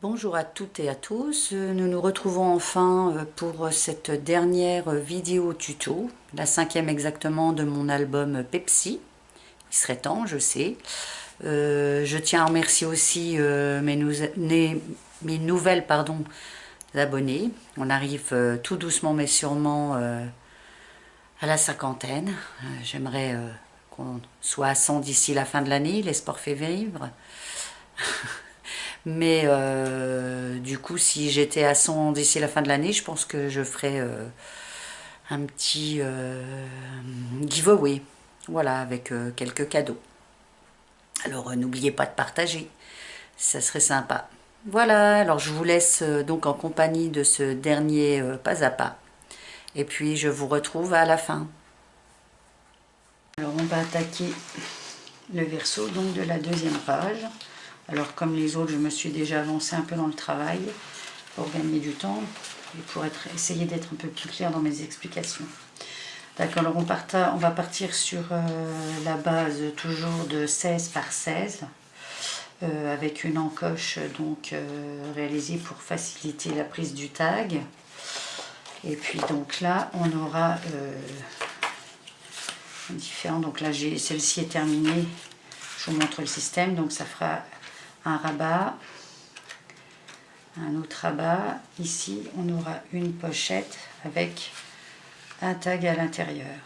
Bonjour à toutes et à tous, nous nous retrouvons enfin pour cette dernière vidéo tuto, la 5e exactement de mon album Pepsi. Il serait temps, je sais. Je tiens à remercier aussi mes nouvelles abonnés. On arrive tout doucement mais sûrement à la cinquantaine. J'aimerais qu'on soit à 100 d'ici la fin de l'année, l'espoir fait vivre. Mais du coup, si j'étais à 100 d'ici la fin de l'année, je pense que je ferais un petit giveaway. Voilà, avec quelques cadeaux. Alors, n'oubliez pas de partager. Ça serait sympa. Voilà, alors je vous laisse donc en compagnie de ce dernier pas à pas. Et puis, je vous retrouve à la fin. Alors, on va attaquer le verso donc de la deuxième page. Alors comme les autres, je me suis déjà avancée un peu dans le travail pour gagner du temps et pour essayer d'être un peu plus clair dans mes explications. D'accord, alors on va partir sur la base toujours de 16 par 16 avec une encoche donc réalisée pour faciliter la prise du tag. Et puis donc là on aura différents, donc là celle-ci est terminée, je vous montre le système, donc ça fera un rabat, un autre rabat. Ici, on aura une pochette avec un tag à l'intérieur.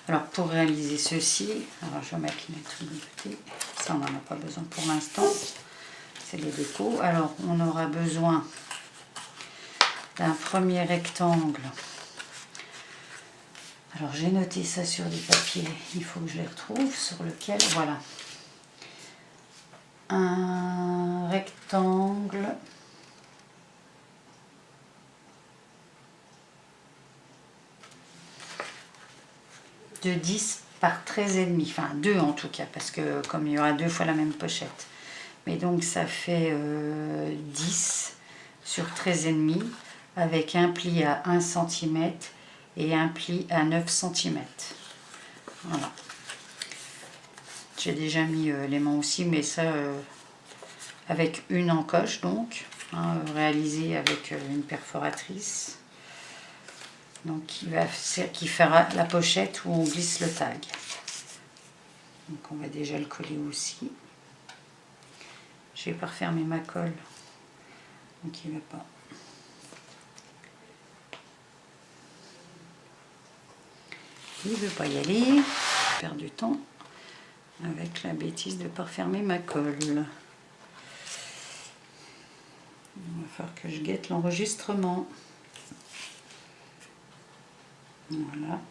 Alors, pour réaliser ceci, alors je vais mettre les trucs de côté. Ça, on n'en a pas besoin pour l'instant. C'est les décos. Alors, on aura besoin d'un premier rectangle. Alors, j'ai noté ça sur des papiers. Il faut que je les retrouve. Sur lequel, voilà. Un rectangle de 10 par 13,5, enfin 2 en tout cas, parce que comme il y aura 2 fois la même pochette. Mais donc ça fait 10 sur 13,5 avec un pli à 1 cm et un pli à 9 cm. Voilà. J'ai déjà mis l'aimant aussi, mais ça avec une encoche donc, hein, réalisée avec une perforatrice. Donc qui fera la pochette où on glisse le tag. Donc on va déjà le coller aussi. Je n'ai pas refermé ma colle, donc il ne va pas. Il ne veut pas y aller. Je perds du temps avec la bêtise de ne pas refermer ma colle. Il va falloir que je guette l'enregistrement. Voilà.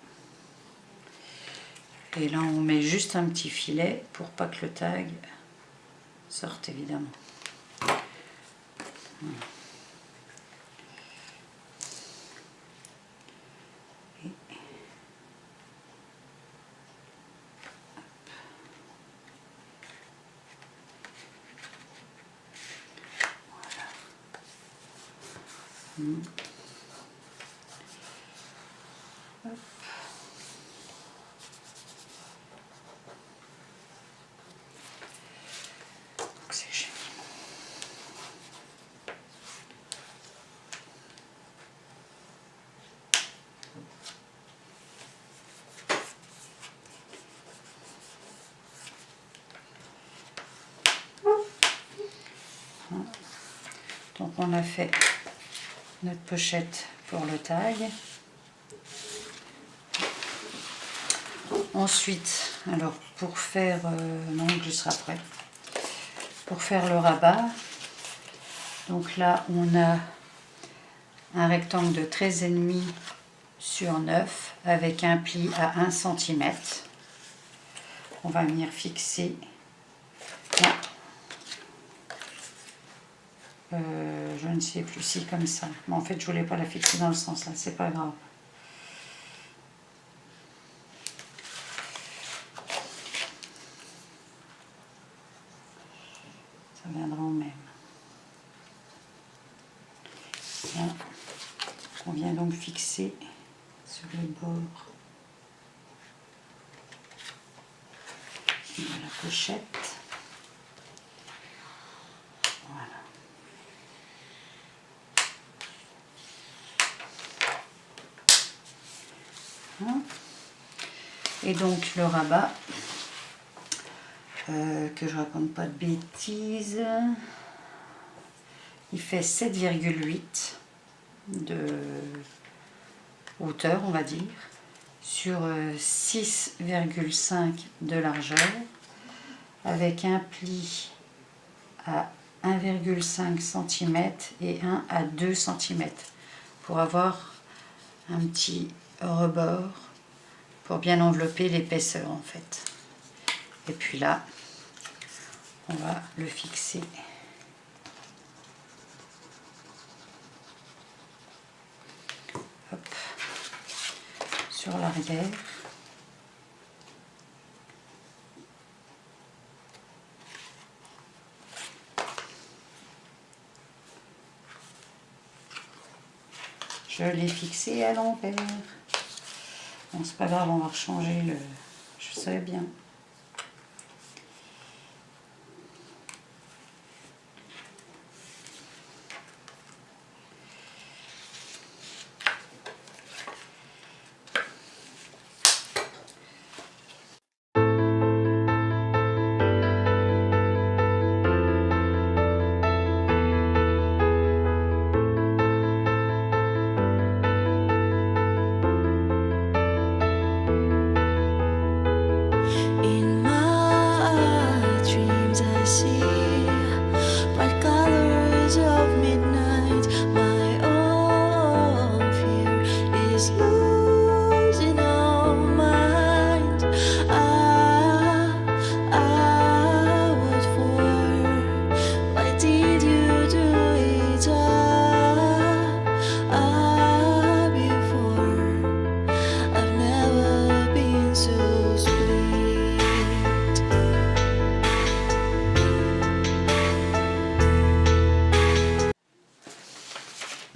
Et là on met juste un petit filet pour pas que le tag sorte évidemment. Voilà. Hop. C'est génial. Donc on a fait notre pochette pour le tag. Ensuite, alors pour faire, l'ongle sera prêt. Pour faire le rabat, donc là on a un rectangle de 13,5 sur 9 avec un pli à 1 cm. On va venir fixer là. Je ne sais plus si comme ça. Mais en fait je voulais pas la fixer dans le sens là, c'est pas grave. Ça viendra au même. Là, on vient donc fixer sur les bords la pochette. Voilà. Hein. Et donc le rabat, que je raconte pas de bêtises, il fait 7,8 de hauteur, on va dire, sur 6,5 de largeur, avec un pli à 1,5 cm et un à 2 cm pour avoir un petit rebord pour bien envelopper l'épaisseur en fait. Et puis là, on va le fixer hop, sur l'arrière. Je l'ai fixé à l'envers. Bon, c'est pas grave, on va changer le... Je sais bien.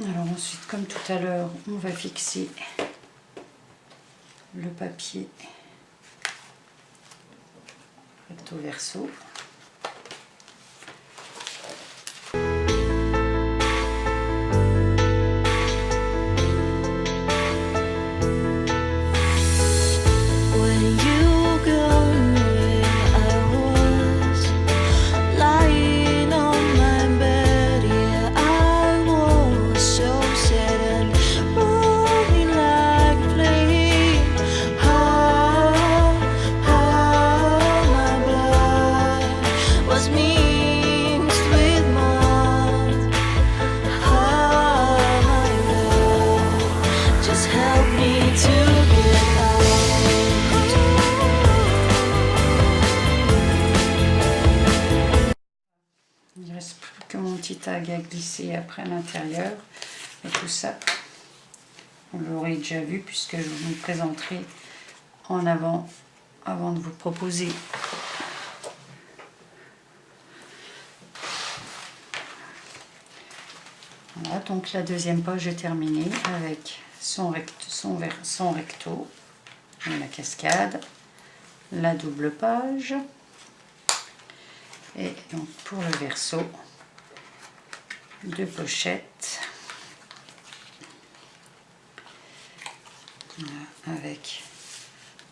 Alors ensuite, comme tout à l'heure, on va fixer le papier recto verso. Il ne reste plus que mon petit tag à glisser après l'intérieur. Et tout ça, vous l'aurez déjà vu puisque je vous le présenterai en avant de vous proposer. Voilà, donc la deuxième page est terminée avec son recto, la cascade, la double page. Et donc pour le verso, deux pochettes avec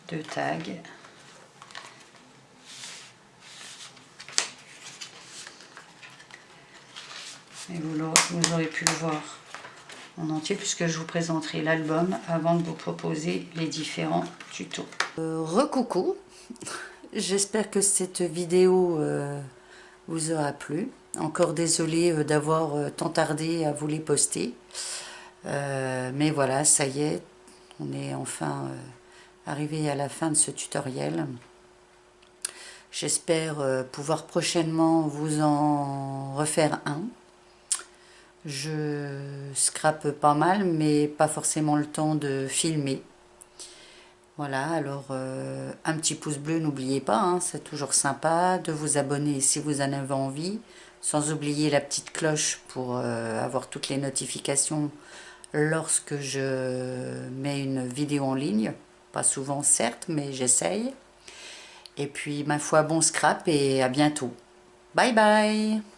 deux tags. Et vous aurez pu le voir en entier puisque je vous présenterai l'album avant de vous proposer les différents tutos. Recoucou, j'espère que cette vidéo vous aura plu. Encore désolée d'avoir tant tardé à vous les poster. Mais voilà, ça y est, on est enfin arrivé à la fin de ce tutoriel. J'espère pouvoir prochainement vous en refaire un. Je scrape pas mal, mais pas forcément le temps de filmer. Voilà, alors un petit pouce bleu, n'oubliez pas, hein, c'est toujours sympa de vous abonner si vous en avez envie, sans oublier la petite cloche pour avoir toutes les notifications lorsque je mets une vidéo en ligne. Pas souvent certes, mais j'essaye. Et puis, ma foi, bon scrap et à bientôt. Bye bye!